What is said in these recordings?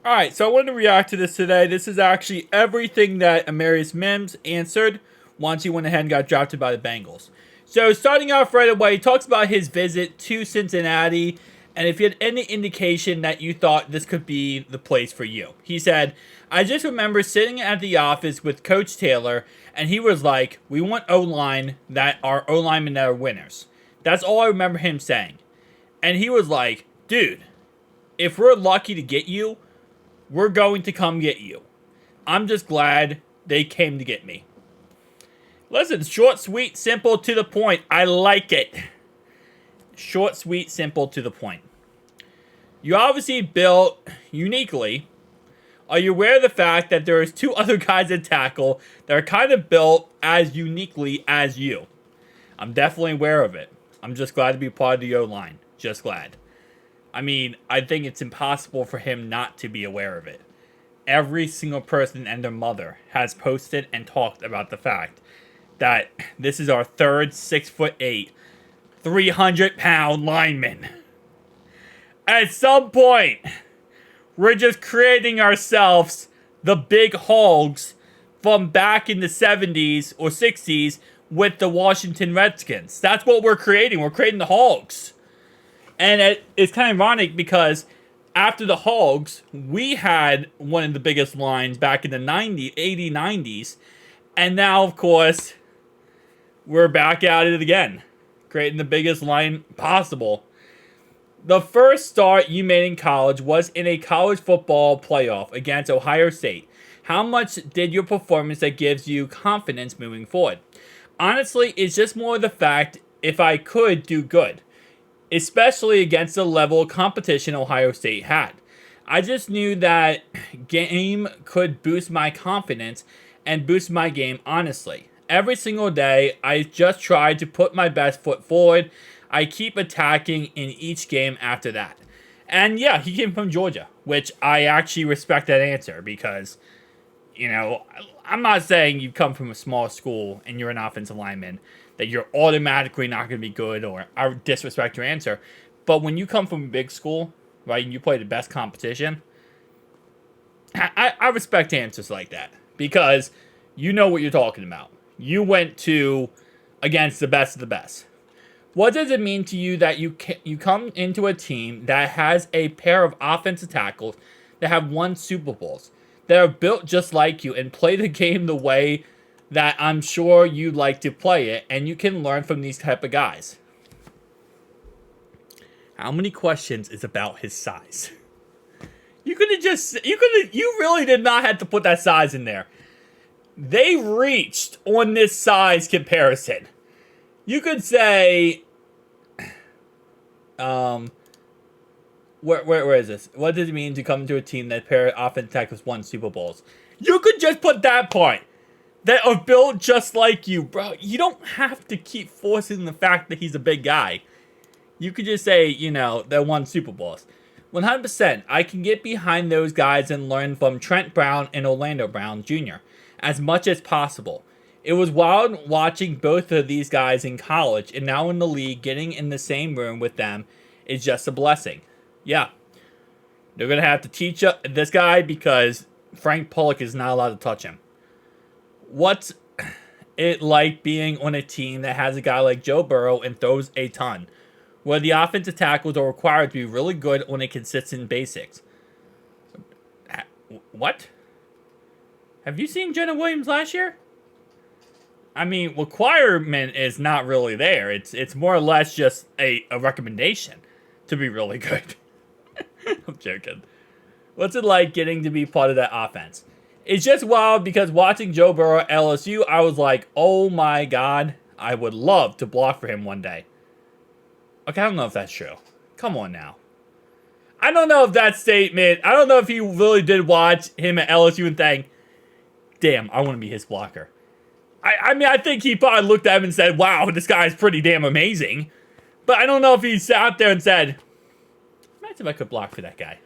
Alright, so I wanted to react to this today. This is actually everything that Amarius Mims answered once he went ahead and got drafted by the Bengals. So starting off right away, he talks about his visit to Cincinnati and if you had any indication that you thought this could be the place for you. He said, I just remember sitting at the office with Coach Taylor and he was like, we want O-line that are O-linemen that are winners. That's all I remember him saying. And he was like, dude, if we're lucky to get you, we're going to come get you. I'm just glad they came to get me. Listen, short, sweet, simple, to the point. I like it. Short, sweet, simple, to the point. You obviously built uniquely. Are you aware of the fact that there is two other guys at tackle that are kind of built as uniquely as you? I'm definitely aware of it. I'm just glad to be part of the O-line. Just glad. I mean, I think it's impossible for him not to be aware of it. Every single person and their mother has posted and talked about the fact that this is our third 6'8", 300-pound lineman. At some point, we're just creating ourselves the big hogs from back in the 70s or 60s with the Washington Redskins. That's what we're creating. We're creating the hogs. And it's kind of ironic because after the Hogs, we had one of the biggest lines back in the 90s. And now, of course, we're back at it again. Creating the biggest line possible. The first start you made in college was in a college football playoff against Ohio State. How much did your performance that gives you confidence moving forward? Honestly, it's just more of the fact if I could do good. Especially against the level of competition Ohio State had. I just knew that game could boost my confidence and boost my game honestly. Every single day, I just tried to put my best foot forward. I keep attacking in each game after that. And yeah, he came from Georgia, which I actually respect that answer because, you know, I'm not saying you come from a small school and you're an offensive lineman that you're automatically not going to be good or I would disrespect your answer. But when you come from a big school, right, and you play the best competition, I respect answers like that because you know what you're talking about. You went to against the best of the best. What does it mean to you that you come into a team that has a pair of offensive tackles that have won Super Bowls, that are built just like you and play the game the way that I'm sure you like to play it, and you can learn from these type of guys? How many questions is about his size? You really did not have to put that size in there. They reached on this size comparison. You could say, where is this? What does it mean to come to a team that pair offensive tackles won Super Bowls? You could just put that part. That are built just like you, bro. You don't have to keep forcing the fact that he's a big guy. You could just say, you know, they won Super Bowls. 100%, I can get behind those guys and learn from Trent Brown and Orlando Brown Jr. as much as possible. It was wild watching both of these guys in college and now in the league. Getting in the same room with them is just a blessing. Yeah, they're going to have to teach this guy because Frank Pollock is not allowed to touch him. What's it like being on a team that has a guy like Joe Burrow and throws a ton, where the offensive tackles are required to be really good on a consistent basis? What? Have you seen Jenna Williams last year? I mean, requirement is not really there. It's more or less just a recommendation to be really good. I'm joking. What's it like getting to be part of that offense? It's just wild because watching Joe Burrow at LSU, I was like, oh my God, I would love to block for him one day. Okay, I don't know if that's true. Come on now. I don't know if that statement, I don't know if he really did watch him at LSU and think, damn, I want to be his blocker. I mean, I think he probably looked at him and said, wow, this guy's pretty damn amazing. But I don't know if he sat there and said, imagine if I could block for that guy.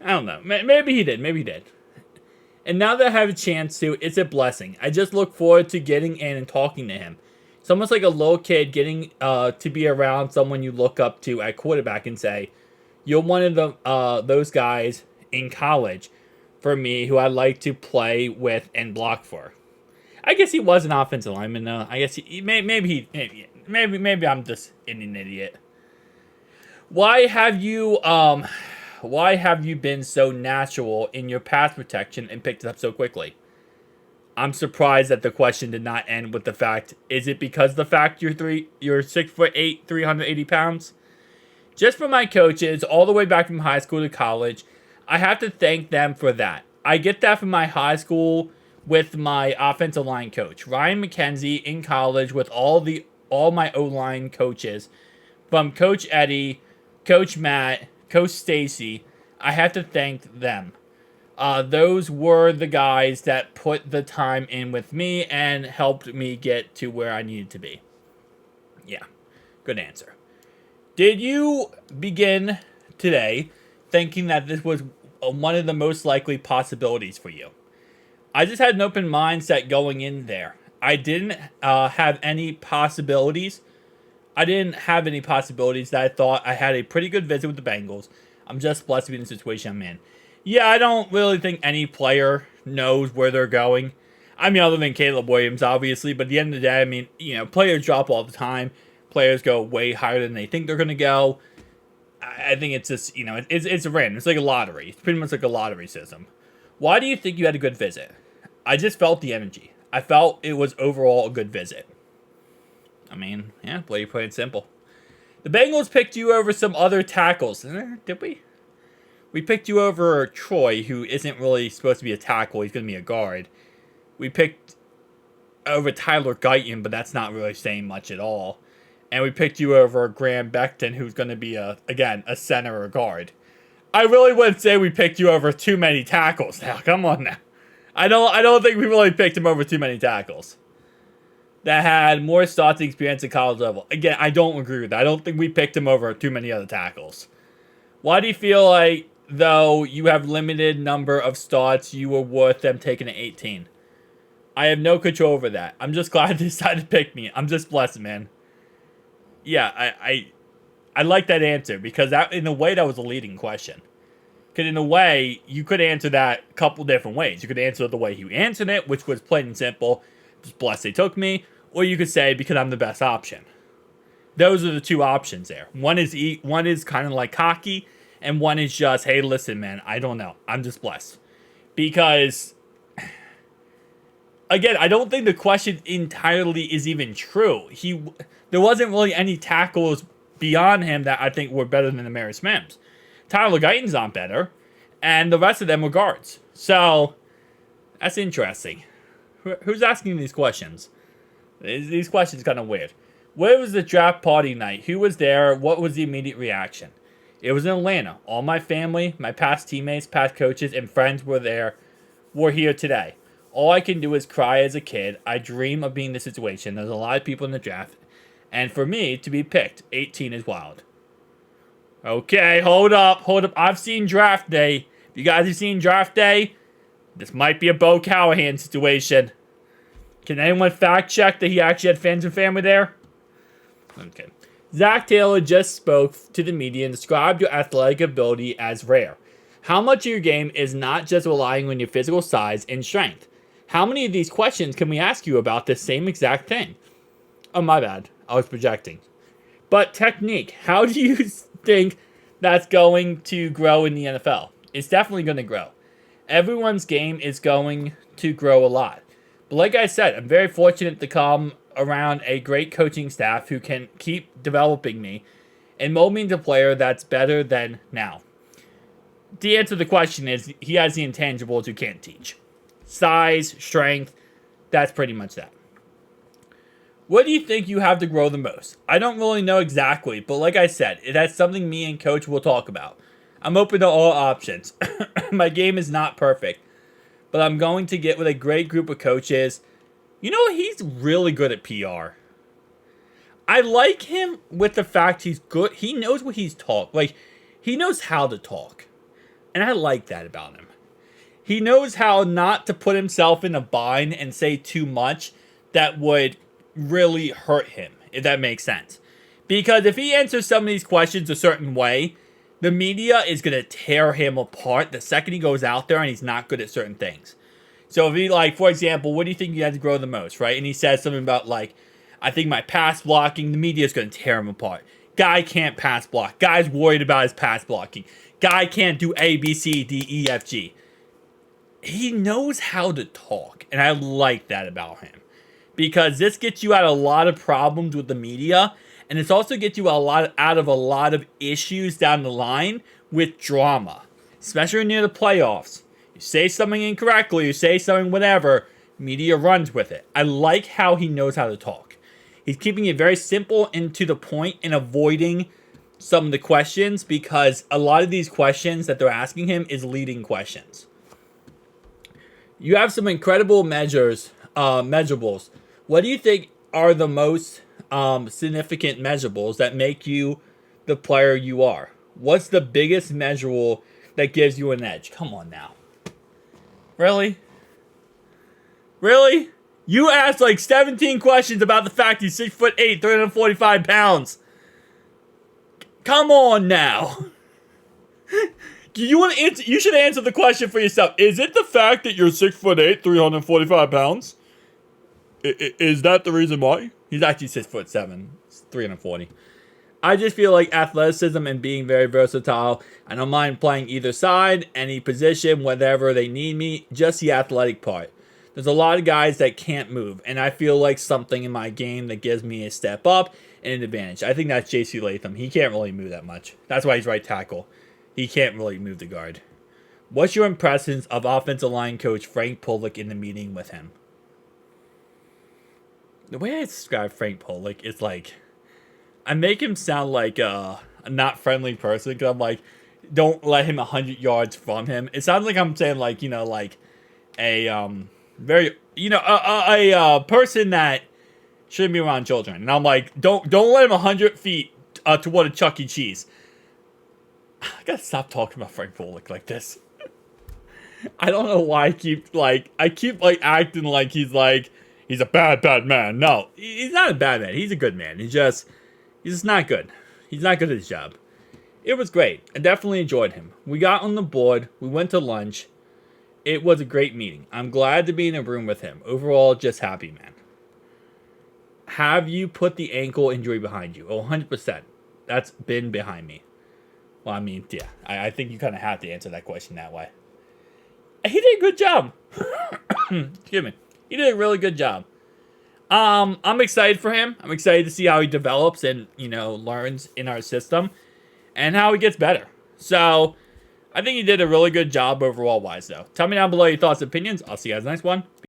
I don't know. Maybe he did. Maybe he did. And now that I have a chance to, it's a blessing. I just look forward to getting in and talking to him. It's almost like a little kid getting to be around someone you look up to at quarterback and say, you're one of those guys in college for me who I like to play with and block for. I guess he was an offensive lineman though. I guess maybe I'm just an idiot. Why have you been so natural in your pass protection and picked it up so quickly? I'm surprised that the question did not end with the fact, is it because of the fact you're 6'8", 380 pounds? Just for my coaches, all the way back from high school to college, I have to thank them for that. I get that from my high school with my offensive line coach, Ryan McKenzie, in college with all my O-line coaches, from Coach Eddie, Coach Matt, Coach Stacy. I have to thank them. Those were the guys that put the time in with me and helped me get to where I needed to be. Yeah, good answer. Did you begin today thinking that this was one of the most likely possibilities for you? I just had an open mindset going in there. I didn't have any possibilities. I didn't have any possibilities that I thought I had a pretty good visit with the Bengals. I'm just blessed to be in the situation I'm in. Yeah, I don't really think any player knows where they're going. I mean, other than Caleb Williams, obviously. But at the end of the day, I mean, players drop all the time. Players go way higher than they think they're going to go. I think it's just, it's random. It's like a lottery. It's pretty much like a lottery system. Why do you think you had a good visit? I just felt the energy. I felt it was overall a good visit. I mean, yeah, play it simple. The Bengals picked you over some other tackles. Did we? We picked you over Troy, who isn't really supposed to be a tackle. He's going to be a guard. We picked over Tyler Guyton, but that's not really saying much at all. And we picked you over Graham Becton, who's going to be, a center or guard. I really wouldn't say we picked you over too many tackles. Now, come on now. I don't think we really picked him over too many tackles that had more starting experience at college level. Again, I don't agree with that. I don't think we picked him over too many other tackles. Why do you feel like, though you have limited number of starts, you were worth them taking an 18? I have no control over that. I'm just glad they decided to pick me. I'm just blessed, man. Yeah, I like that answer because that, in a way, that was a leading question. Because in a way, you could answer that a couple different ways. You could answer it the way you answered it, which was plain and simple, just blessed they took me. Or you could say, because I'm the best option. Those are the two options there. One is kind of like cocky, and one is just, hey, listen, man, I don't know. I'm just blessed. Because, again, I don't think the question entirely is even true. There wasn't really any tackles beyond him that I think were better than Amarius Mims. Tyler Guyton's not better, and the rest of them were guards. So, that's interesting. Who's asking these questions? These questions kind of weird. Where was the draft party night? Who was there? What was the immediate reaction? It was in Atlanta. All my family, my past teammates, past coaches, and friends were here today. All I can do is cry as a kid. I dream of being in this situation. There's a lot of people in the draft. And for me to be picked, 18 is wild. Okay, hold up. I've seen draft day. If you guys have seen draft day, this might be a Bo Callahan situation. Can anyone fact check that he actually had fans and family there? Okay. Zach Taylor just spoke to the media and described your athletic ability as rare. How much of your game is not just relying on your physical size and strength? How many of these questions can we ask you about the same exact thing? Oh, my bad. I was projecting. But technique, how do you think that's going to grow in the NFL? It's definitely going to grow. Everyone's game is going to grow a lot. But like I said, I'm very fortunate to come around a great coaching staff who can keep developing me and mold me into a player that's better than now. The answer to the question is he has the intangibles you can't teach. Size, strength, that's pretty much that. What do you think you have to grow the most? I don't really know exactly, but like I said, that's something me and Coach will talk about. I'm open to all options. My game is not perfect, but I'm going to get with a great group of coaches. You know, he's really good at PR. I like him with the fact he's good. He knows what he's he knows how to talk. And I like that about him. He knows how not to put himself in a bind and say too much that would really hurt him, if that makes sense. Because if he answers some of these questions a certain way, The media is going to tear him apart the second he goes out there and he's not good at certain things. So if he, like, for example, what do you think you had to grow the most, right? And he says something about, like, I think my pass blocking, the media is going to tear him apart. Guy can't pass block. Guy's worried about his pass blocking. Guy can't do A, B, C, D, E, F, G. He knows how to talk, and I like that about him. Because this gets you out of a lot of problems with the media, and this also gets you out of a lot of issues down the line with drama. Especially near the playoffs. You say something incorrectly, you say something whatever, media runs with it. I like how he knows how to talk. He's keeping it very simple and to the point and avoiding some of the questions because a lot of these questions that they're asking him is leading questions. You have some incredible measurables. What do you think are the most significant measurables that make you the player you are? What's the biggest measurable that gives you an edge? Come on now. Really? Really? You asked like 17 questions about the fact he's 6'8", 345 pounds. Come on now. You want to answer? You should answer the question for yourself. Is it the fact that you're 6'8", 345 pounds? Is that the reason why? He's actually 6'7", 340. I just feel like athleticism and being very versatile. I don't mind playing either side, any position, whatever they need me. Just the athletic part. There's a lot of guys that can't move, and I feel like something in my game that gives me a step up and an advantage. I think that's J.C. Latham. He can't really move that much. That's why he's right tackle. He can't really move the guard. What's your impressions of offensive line coach Frank Pollock in the meeting with him? The way I describe Frank Pollock is like, I make him sound like a not friendly person because I'm like, don't let him 100 yards from him. It sounds like I'm saying like, like a very, a person that shouldn't be around children. And I'm like, don't let him 100 feet toward a Chuck E. Cheese. I gotta stop talking about Frank Pollock like this. I don't know why I keep acting like he's a bad man. No, he's not a bad man. He's a good man. He's just not good. He's not good at his job. It was great. I definitely enjoyed him. We got on the board. We went to lunch. It was a great meeting. I'm glad to be in a room with him. Overall, just happy, man. Have you put the ankle injury behind you? Oh, 100%. That's been behind me. Well, I mean, yeah. I think you kind of have to answer that question that way. He did a good job. Excuse me. He did a really good job. I'm excited for him. I'm excited to see how he develops and, learns in our system and how he gets better. So, I think he did a really good job overall wise, though. Tell me down below your thoughts and opinions. I'll see you guys next one.